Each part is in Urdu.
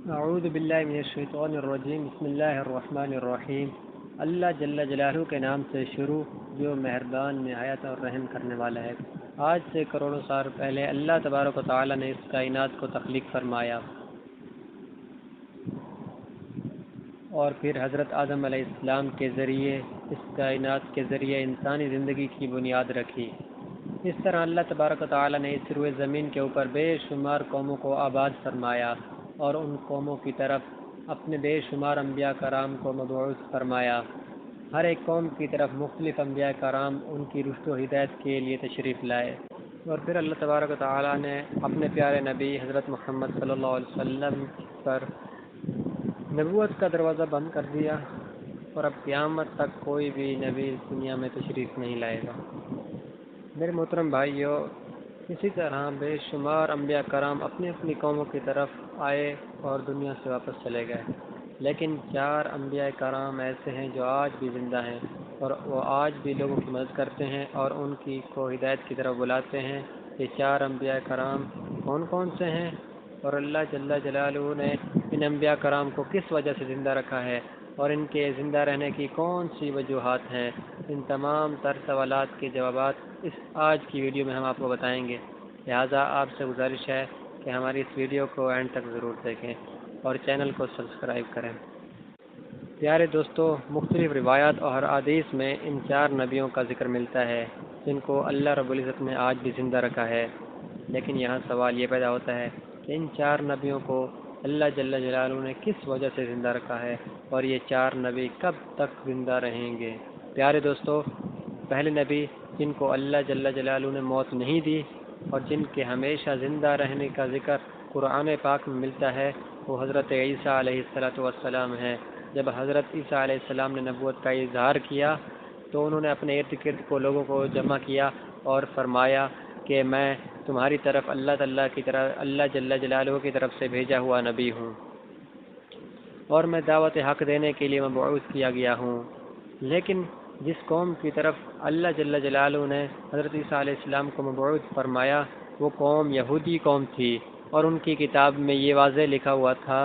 اعوذ باللہ من الشیطان الرجیم، بسم اللہ الرحمن الرحیم۔ اللہ جل جلالہ کے نام سے شروع جو مہربان نہایت اور رحم کرنے والا ہے۔ آج سے کروڑوں سال پہلے اللہ تبارک و تعالی نے اس کائنات کو تخلیق فرمایا اور پھر حضرت آدم علیہ السلام کے ذریعے اس کائنات کے ذریعے انسانی زندگی کی بنیاد رکھی۔ اس طرح اللہ تبارک و تعالی نے اس روئے زمین کے اوپر بے شمار قوموں کو آباد فرمایا اور ان قوموں کی طرف اپنے بے شمار انبیاء کرام کو مبعوث فرمایا۔ ہر ایک قوم کی طرف مختلف انبیاء کرام ان کی رشد و ہدایت کے لیے تشریف لائے، اور پھر اللہ تبارک و تعالی نے اپنے پیارے نبی حضرت محمد صلی اللہ علیہ وسلم پر نبوت کا دروازہ بند کر دیا، اور اب قیامت تک کوئی بھی نبی دنیا میں تشریف نہیں لائے گا۔ میرے محترم بھائیوں، اسی طرح بے شمار انبیاء کرام اپنی اپنی قوموں کی طرف آئے اور دنیا سے واپس چلے گئے، لیکن 4 انبیاء کرام ایسے ہیں جو آج بھی زندہ ہیں، اور وہ آج بھی لوگوں کی مدد کرتے ہیں اور ان کی کو ہدایت کی طرف بلاتے ہیں۔ یہ 4 انبیاء کرام کون کون سے ہیں، اور اللہ جل جلالہ نے ان انبیاء کرام کو کس وجہ سے زندہ رکھا ہے، اور ان کے زندہ رہنے کی کون سی وجوہات ہیں، ان تمام تر سوالات کے جوابات اس آج کی ویڈیو میں ہم آپ کو بتائیں گے۔ لہٰذا آپ سے گزارش ہے کہ ہماری اس ویڈیو کو اینڈ تک ضرور دیکھیں اور چینل کو سبسکرائب کریں۔ پیارے دوستو، مختلف روایات اور حدیث میں ان 4 نبیوں کا ذکر ملتا ہے جن کو اللہ رب العزت نے آج بھی زندہ رکھا ہے، لیکن یہاں سوال یہ پیدا ہوتا ہے کہ ان 4 نبیوں کو اللہ جل جلالہ نے کس وجہ سے زندہ رکھا ہے، اور یہ 4 نبی کب تک زندہ رہیں گے۔ پیارے دوستو، پہلے نبی جن کو اللہ جل جلالہ نے موت نہیں دی اور جن کے ہمیشہ زندہ رہنے کا ذکر قرآن پاک میں ملتا ہے، وہ حضرت عیسیٰ علیہ السلام ہیں۔ جب حضرت عیسیٰ علیہ السلام نے نبوت کا اظہار کیا تو انہوں نے اپنے ارد گرد کو لوگوں کو جمع کیا اور فرمایا کہ میں تمہاری طرف اللہ جل جلالہ کی طرف سے بھیجا ہوا نبی ہوں، اور میں دعوت حق دینے کے لیے مبعوث کیا گیا ہوں۔ لیکن جس قوم کی طرف اللہ جل جلالہ نے حضرت عیسیٰ علیہ السلام کو مبعوث فرمایا وہ قوم یہودی قوم تھی، اور ان کی کتاب میں یہ واضح لکھا ہوا تھا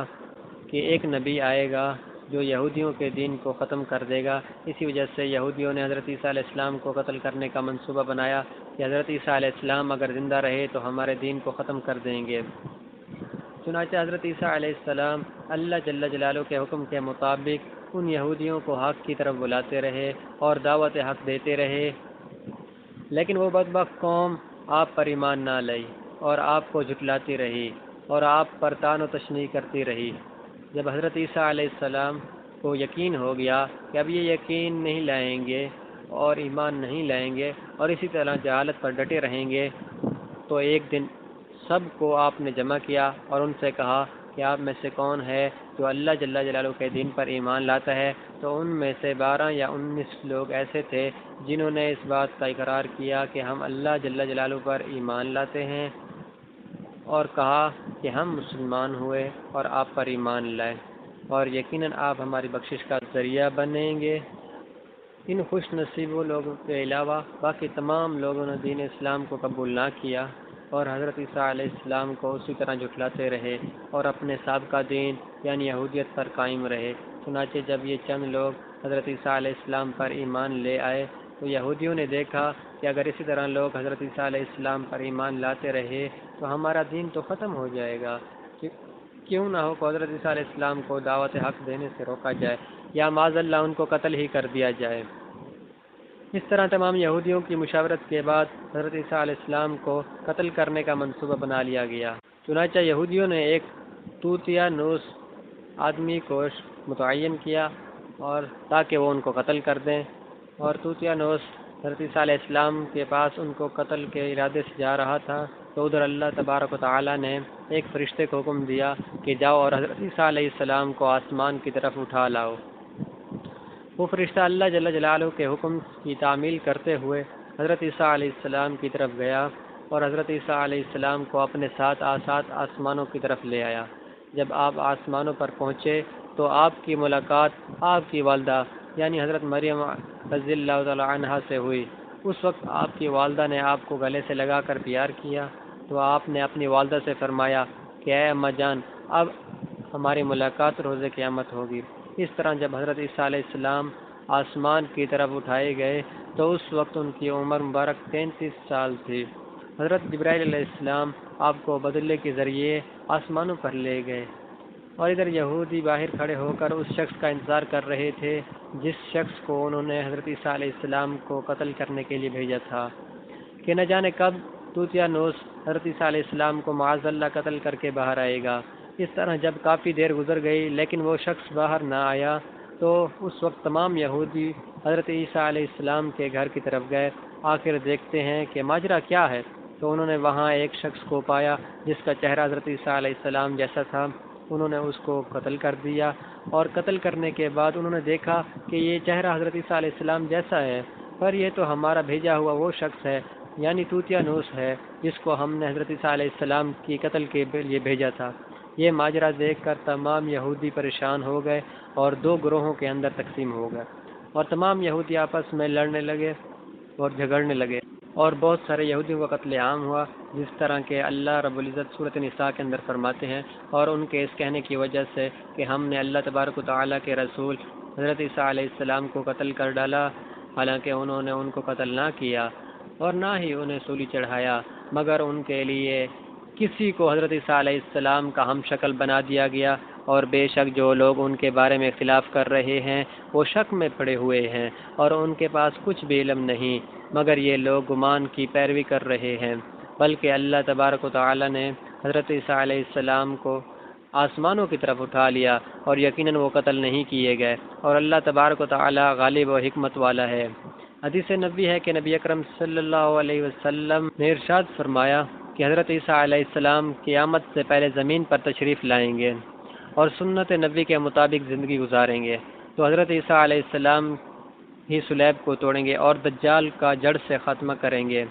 کہ ایک نبی آئے گا جو یہودیوں کے دین کو ختم کر دے گا۔ اسی وجہ سے یہودیوں نے حضرت عیسیٰ علیہ السلام کو قتل کرنے کا منصوبہ بنایا کہ حضرت عیسیٰ علیہ السلام اگر زندہ رہے تو ہمارے دین کو ختم کر دیں گے۔ چنانچہ حضرت عیسیٰ علیہ السلام اللہ جل جلالہ کے حکم کے مطابق ان یہودیوں کو حق کی طرف بلاتے رہے اور دعوت حق دیتے رہے، لیکن وہ بدبخت قوم آپ پر ایمان نہ لائی اور آپ کو جھٹلاتی رہی اور آپ پر طعن و تشنیع کرتی رہی۔ جب حضرت عیسیٰ علیہ السلام کو یقین ہو گیا کہ اب یہ یقین نہیں لائیں گے اور ایمان نہیں لائیں گے اور اسی طرح جہالت پر ڈٹے رہیں گے، تو ایک دن سب کو آپ نے جمع کیا اور ان سے کہا کہ آپ میں سے کون ہے جو اللہ جل جلالہ کے دین پر ایمان لاتا ہے؟ تو ان میں سے 12 یا 19 لوگ ایسے تھے جنہوں نے اس بات کا اقرار کیا کہ ہم اللہ جل جلالہ پر ایمان لاتے ہیں، اور کہا کہ ہم مسلمان ہوئے اور آپ پر ایمان لائے، اور یقیناً آپ ہماری بخشش کا ذریعہ بنیں گے۔ ان خوش نصیبوں لوگوں کے علاوہ باقی تمام لوگوں نے دین اسلام کو قبول نہ کیا اور حضرت عیسیٰ علیہ السلام کو اسی طرح جھٹلاتے رہے اور اپنے سابقہ دین یعنی یہودیت پر قائم رہے۔ چنانچہ جب یہ چند لوگ حضرت عیسیٰ علیہ السلام پر ایمان لے آئے تو یہودیوں نے دیکھا کہ اگر اسی طرح لوگ حضرت عیسیٰ علیہ السلام پر ایمان لاتے رہے تو ہمارا دین تو ختم ہو جائے گا، کیوں نہ ہو کہ حضرت عیسیٰ علیہ السلام کو دعوت حق دینے سے روکا جائے یا معاذ اللہ ان کو قتل ہی کر دیا جائے۔ اس طرح تمام یہودیوں کی مشاورت کے بعد حضرت عیسیٰ علیہ السلام کو قتل کرنے کا منصوبہ بنا لیا گیا۔ چنانچہ یہودیوں نے ایک توتیا نوس آدمی کو متعین کیا اور تاکہ وہ ان کو قتل کر دیں، اور توتیا نوس حضرت عیسیٰ علیہ السلام کے پاس ان کو قتل کے ارادے سے جا رہا تھا، تو ادھر اللہ تبارک و تعالی نے ایک فرشتے کو حکم دیا کہ جاؤ اور حضرت عیسیٰ علیہ السلام کو آسمان کی طرف اٹھا لاؤ۔ وہ فرشتہ اللہ جل جلالہ کے حکم کی تعمیل کرتے ہوئے حضرت عیسیٰ علیہ السلام کی طرف گیا اور حضرت عیسیٰ علیہ السلام کو اپنے ساتھ آسمانوں کی طرف لے آیا۔ جب آپ آسمانوں پر پہنچے تو آپ کی ملاقات آپ کی والدہ یعنی حضرت مریم رضی اللہ تعالی عنہا سے ہوئی۔ اس وقت آپ کی والدہ نے آپ کو گلے سے لگا کر پیار کیا، تو آپ نے اپنی والدہ سے فرمایا کہ اے اماں جان، اب ہماری ملاقات روز قیامت ہوگی۔ اس طرح جب حضرت عیسیٰ علیہ السلام آسمان کی طرف اٹھائے گئے تو اس وقت ان کی عمر مبارک 33 سال تھی۔ حضرت جبرائیل علیہ السلام آپ کو بدلے کے ذریعے آسمانوں پر لے گئے، اور ادھر یہودی باہر کھڑے ہو کر اس شخص کا انتظار کر رہے تھے جس شخص کو انہوں نے حضرت عیسیٰ علیہ السلام کو قتل کرنے کے لیے بھیجا تھا، کہ نہ جانے کب توتیانوس حضرت عیسیٰ علیہ السلام کو معاذ اللہ قتل کر کے باہر آئے گا۔ اس طرح جب کافی دیر گزر گئی لیکن وہ شخص باہر نہ آیا تو اس وقت تمام یہودی حضرت عیسیٰ علیہ السلام کے گھر کی طرف گئے۔ آخر دیکھتے ہیں کہ ماجرا کیا ہے، تو انہوں نے وہاں ایک شخص کو پایا جس کا چہرہ حضرت عیسیٰ علیہ السلام جیسا تھا۔ انہوں نے اس کو قتل کر دیا، اور قتل کرنے کے بعد انہوں نے دیکھا کہ یہ چہرہ حضرت عیسیٰ علیہ السلام جیسا ہے، پر یہ تو ہمارا بھیجا ہوا وہ شخص ہے، یعنی توتیانوس ہے، جس کو ہم نے حضرت عیسیٰ علیہ السلام کی قتل کے لیے بھیجا تھا۔ یہ ماجرا دیکھ کر تمام یہودی پریشان ہو گئے اور دو گروہوں کے اندر تقسیم ہو گئے، اور تمام یہودی آپس میں لڑنے لگے اور جھگڑنے لگے، اور بہت سارے یہودیوں کا قتل عام ہوا، جس طرح کہ اللہ رب العزت سورۃ نساء کے اندر فرماتے ہیں، اور ان کے اس کہنے کی وجہ سے کہ ہم نے اللہ تبارک و تعالیٰ کے رسول حضرت عیسیٰ علیہ السلام کو قتل کر ڈالا، حالانکہ انہوں نے ان کو قتل نہ کیا اور نہ ہی انہیں سولی چڑھایا، مگر ان کے لیے کسی کو حضرت عیسیٰ علیہ السلام کا ہم شکل بنا دیا گیا، اور بے شک جو لوگ ان کے بارے میں اختلاف کر رہے ہیں وہ شک میں پڑے ہوئے ہیں، اور ان کے پاس کچھ بھی علم نہیں، مگر یہ لوگ گمان کی پیروی کر رہے ہیں۔ بلکہ اللہ تبارک و تعالی نے حضرت عیسیٰ علیہ السلام کو آسمانوں کی طرف اٹھا لیا، اور یقیناً وہ قتل نہیں کیے گئے، اور اللہ تبارک و تعالی غالب و حکمت والا ہے۔ حدیث نبی ہے کہ نبی اکرم صلی اللہ علیہ وسلم نے ارشاد فرمایا کہ حضرت عیسیٰ علیہ السلام قیامت سے پہلے زمین پر تشریف لائیں گے اور سنت نبی کے مطابق زندگی گزاریں گے، تو حضرت عیسیٰ علیہ السلام ہی صلیب کو توڑیں گے اور دجال کا جڑ سے خاتمہ کریں گے،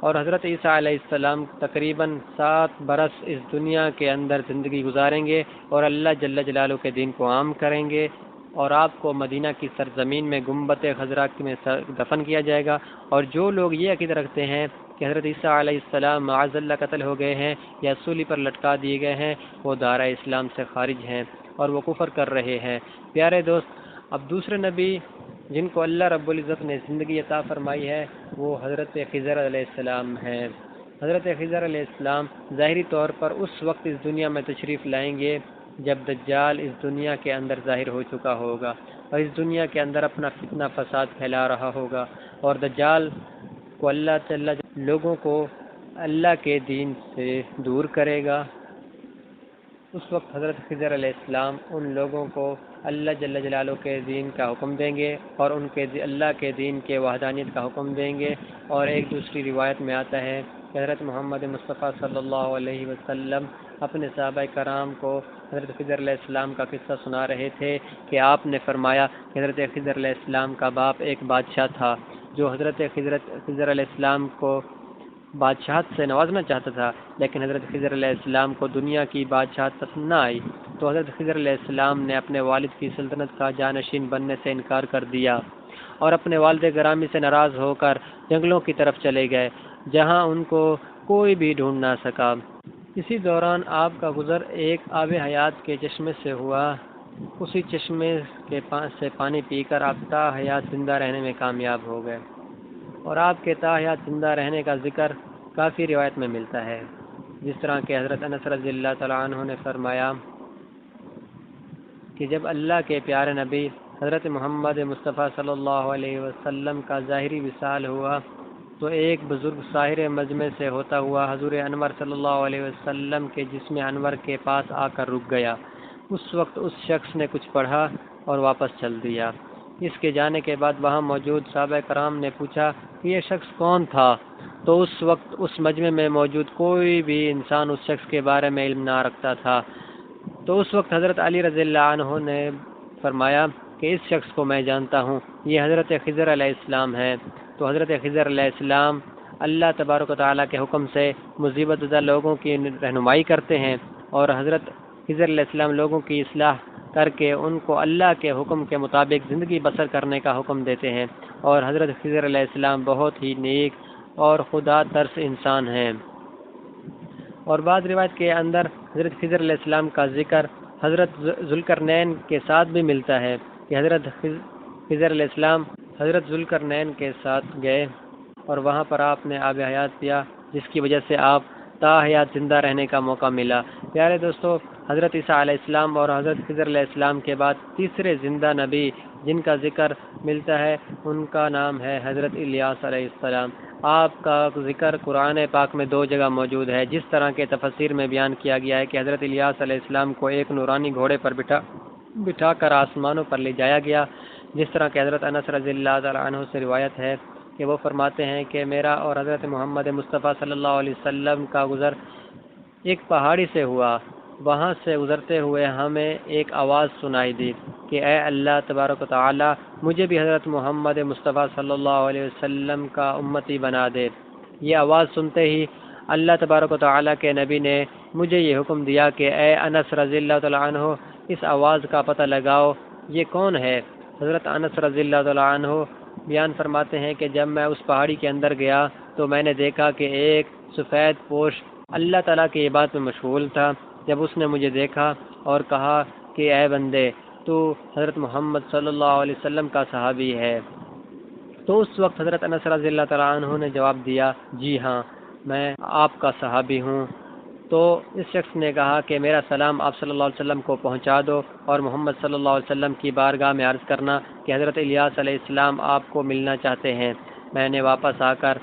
اور حضرت عیسیٰ علیہ السلام تقریباً 7 برس اس دنیا کے اندر زندگی گزاریں گے اور اللہ جل جلالہ کے دین کو عام کریں گے، اور آپ کو مدینہ کی سرزمین میں گنبد خضرا میں دفن کیا جائے گا۔ اور جو لوگ یہ عقیدہ رکھتے ہیں کہ حضرت عیسیٰ علیہ السلام معاذ اللہ قتل ہو گئے ہیں یا سولی پر لٹکا دیے گئے ہیں، وہ دائرہ اسلام سے خارج ہیں اور وہ کفر کر رہے ہیں۔ پیارے دوست، اب دوسرے نبی جن کو اللہ رب العزت نے زندگی عطا فرمائی ہے وہ حضرت خضر علیہ السلام ہیں۔ حضرت خضر علیہ السلام ظاہری طور پر اس وقت اس دنیا میں تشریف لائیں گے جب دجال اس دنیا کے اندر ظاہر ہو چکا ہوگا اور اس دنیا کے اندر اپنا فتنہ فساد پھیلا رہا ہوگا، اور دجال کو اللہ تعالی لوگوں کو اللہ کے دین سے دور کرے گا۔ اس وقت حضرت خضر علیہ السلام ان لوگوں کو اللہ جل جلالہ کے دین کا حکم دیں گے اور ان کے اللہ کے دین کے وحدانیت کا حکم دیں گے۔ اور ایک دوسری روایت میں آتا ہے کہ حضرت محمد مصطفیٰ صلی اللہ علیہ وسلم اپنے صحابہ کرام کو حضرت خضر علیہ السلام کا قصہ سنا رہے تھے کہ آپ نے فرمایا کہ حضرت خضر علیہ السلام کا باپ ایک بادشاہ تھا جو حضرت خضر علیہ السلام کو بادشاہت سے نوازنا چاہتا تھا، لیکن حضرت خضر علیہ السلام کو دنیا کی بادشاہت پسند نہ آئی، تو حضرت خضر علیہ السلام نے اپنے والد کی سلطنت کا جانشین بننے سے انکار کر دیا اور اپنے والد گرامی سے ناراض ہو کر جنگلوں کی طرف چلے گئے جہاں ان کو کوئی بھی ڈھونڈ نہ سکا۔ اسی دوران آپ کا گزر ایک آب حیات کے چشمے سے ہوا، اسی چشمے کے پاس سے پانی پی کر آپ تا حیات زندہ رہنے میں کامیاب ہو گئے، اور آپ کے تا حیات زندہ رہنے کا ذکر کافی روایت میں ملتا ہے، جس طرح کہ حضرت انس رضی اللہ تعالیٰ عنہ نے فرمایا کہ جب اللہ کے پیارے نبی حضرت محمد مصطفیٰ صلی اللہ علیہ وسلم کا ظاہری وصال ہوا تو ایک بزرگ ساحر مجمع سے ہوتا ہوا حضور انور صلی اللہ علیہ وسلم کے جسم انور کے پاس آ کر رک گیا۔ اس وقت اس شخص نے کچھ پڑھا اور واپس چل دیا۔ اس کے جانے کے بعد وہاں موجود صحابہ کرام نے پوچھا کہ یہ شخص کون تھا، تو اس وقت اس مجمع میں موجود کوئی بھی انسان اس شخص کے بارے میں علم نہ رکھتا تھا۔ تو اس وقت حضرت علی رضی اللہ عنہ نے فرمایا کہ اس شخص کو میں جانتا ہوں، یہ حضرت خضر علیہ السلام ہے۔ تو حضرت خضر علیہ السلام اللہ تبارک و تعالیٰ کے حکم سے مصیبت زدہ لوگوں کی رہنمائی کرتے ہیں، اور حضرت خضر علیہ السلام لوگوں کی اصلاح کر کے ان کو اللہ کے حکم کے مطابق زندگی بسر کرنے کا حکم دیتے ہیں، اور حضرت خضر علیہ السلام بہت ہی نیک اور خدا ترس انسان ہیں۔ اور بعض روایت کے اندر حضرت خضر علیہ السلام کا ذکر حضرت ذوالقرنین کے ساتھ بھی ملتا ہے کہ حضرت خضر علیہ السلام حضرت ذوالقرنین کے ساتھ گئے اور وہاں پر آپ نے آب حیات پیا، جس کی وجہ سے آپ تا حیات زندہ رہنے کا موقع ملا۔ پیارے دوستو، حضرت عیسیٰ علیہ السلام اور حضرت خضر علیہ السلام کے بعد تیسرے زندہ نبی جن کا ذکر ملتا ہے ان کا نام ہے حضرت الیاس علیہ السلام۔ آپ کا ذکر قرآن پاک میں 2 جگہ موجود ہے، جس طرح کے تفسیر میں بیان کیا گیا ہے کہ حضرت الیاس علیہ السلام کو ایک نورانی گھوڑے پر بٹھا کر آسمانوں پر لے جایا گیا، جس طرح کہ حضرت انس رضی اللہ تعالیٰ عنہ سے روایت ہے کہ وہ فرماتے ہیں کہ میرا اور حضرت محمد مصطفیٰ صلی اللہ علیہ وسلم کا گزر ایک پہاڑی سے ہوا۔ وہاں سے گزرتے ہوئے ہمیں ایک آواز سنائی دی کہ اے اللہ تبارک و تعالی، مجھے بھی حضرت محمد مصطفیٰ صلی اللہ علیہ وسلم کا امتی بنا دے۔ یہ آواز سنتے ہی اللہ تبارک و تعالی کے نبی نے مجھے یہ حکم دیا کہ اے انس رضی اللہ تعالیٰ عنہ، اس آواز کا پتہ لگاؤ، یہ کون ہے؟ حضرت انس رضی اللہ تعالیٰ عنہ بیان فرماتے ہیں کہ جب میں اس پہاڑی کے اندر گیا تو میں نے دیکھا کہ ایک سفید پوش اللہ تعالیٰ کی عبادت میں مشغول تھا۔ جب اس نے مجھے دیکھا اور کہا کہ اے بندے، تو حضرت محمد صلی اللہ علیہ وسلم کا صحابی ہے، تو اس وقت حضرت انس رضی اللہ تعالیٰ عنہ نے جواب دیا، جی ہاں، میں آپ کا صحابی ہوں۔ تو اس شخص نے کہا کہ میرا سلام آپ صلی اللہ علیہ وسلم کو پہنچا دو اور محمد صلی اللہ علیہ وسلم کی بارگاہ میں عرض کرنا کہ حضرت الیاس علیہ السلام آپ کو ملنا چاہتے ہیں۔ میں نے واپس آ کر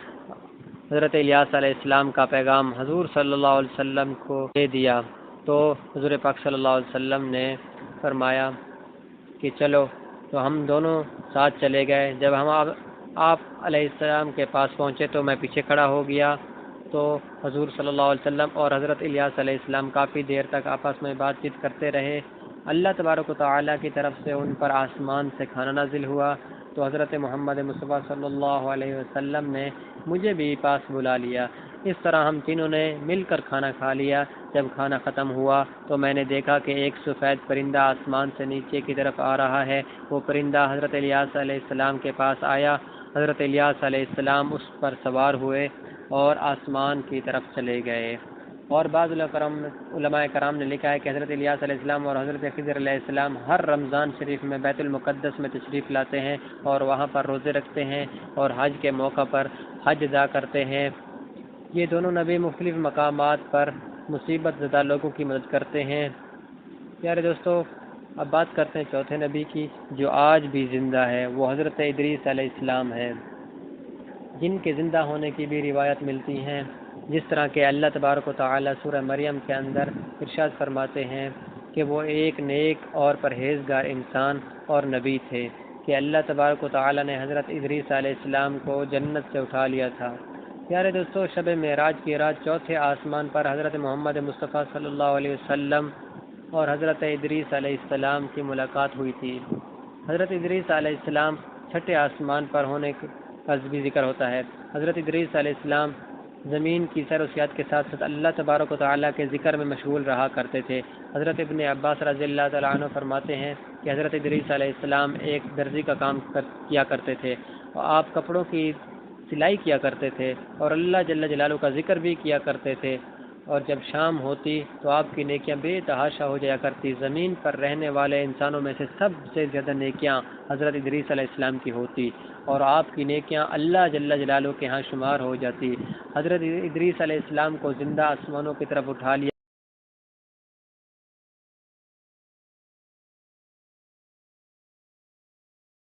حضرت الیاس علیہ السلام کا پیغام حضور صلی اللہ علیہ وسلم کو دے دیا، تو حضور پاک صلی اللہ علیہ وسلم نے فرمایا کہ چلو، تو ہم دونوں ساتھ چلے گئے۔ جب ہم آپ علیہ السلام کے پاس پہنچے تو میں پیچھے کھڑا ہو گیا، تو حضور صلی اللہ علیہ وسلم اور حضرت الیاس علیہ السلام کافی دیر تک آپس میں بات چیت کرتے رہے۔ اللہ تبارک و تعالیٰ کی طرف سے ان پر آسمان سے کھانا نازل ہوا، تو حضرت محمد مصطفیٰ صلی اللہ علیہ وسلم نے مجھے بھی پاس بلا لیا۔ اس طرح ہم تینوں نے مل کر کھانا کھا لیا۔ جب کھانا ختم ہوا تو میں نے دیکھا کہ ایک سفید پرندہ آسمان سے نیچے کی طرف آ رہا ہے۔ وہ پرندہ حضرت الیاس علیہ السلام کے پاس آیا۔ حضرت الیاس علیہ السلام اس پر سوار ہوئے اور آسمان کی طرف چلے گئے۔ اور بعض علماء کرام نے لکھا ہے کہ حضرت الیاس علیہ السلام اور حضرت خضر علیہ السلام ہر رمضان شریف میں بیت المقدس میں تشریف لاتے ہیں اور وہاں پر روزے رکھتے ہیں اور حج کے موقع پر حج ادا کرتے ہیں۔ یہ دونوں نبی مختلف مقامات پر مصیبت زدہ لوگوں کی مدد کرتے ہیں۔ پیارے دوستو، اب بات کرتے ہیں چوتھے نبی کی جو آج بھی زندہ ہے، وہ حضرت ادریس علیہ السلام ہے، جن کے زندہ ہونے کی بھی روایت ملتی ہیں، جس طرح کہ اللہ تبارک و تعالی سورہ مریم کے اندر ارشاد فرماتے ہیں کہ وہ ایک نیک اور پرہیزگار انسان اور نبی تھے کہ اللہ تبارک و تعالی نے حضرت ادریس علیہ السلام کو جنت سے اٹھا لیا تھا۔ پیارے دوستو، شب معراج کی رات چوتھے آسمان پر حضرت محمد مصطفیٰ صلی اللہ علیہ وسلم اور حضرت ادریس علیہ السلام کی ملاقات ہوئی تھی۔ حضرت ادریس علیہ السلام چھٹے آسمان پر ہونے کا بھی ذکر ہوتا ہے۔ حضرت ادریس علیہ السلام زمین کی سیر و سیاحت کے ساتھ ساتھ اللہ تبارک و تعالیٰ کے ذکر میں مشغول رہا کرتے تھے۔ حضرت ابن عباس رضی اللہ تعالیٰ عنہ فرماتے ہیں کہ حضرت ادریس علیہ السلام ایک درزی کا کام کیا کرتے تھے اور آپ کپڑوں کی سلائی کیا کرتے تھے اور اللہ جل جلالہ کا ذکر بھی کیا کرتے تھے، اور جب شام ہوتی تو آپ کی نیکیاں بے تحاشا ہو جایا کرتی۔ زمین پر رہنے والے انسانوں میں سے سب سے زیادہ نیکیاں حضرت ادریس علیہ السلام کی ہوتی اور آپ کی نیکیاں اللہ جل جلالہ کے ہاں شمار ہو جاتی۔ حضرت ادریس علیہ السلام کو زندہ آسمانوں کی طرف اٹھا لیا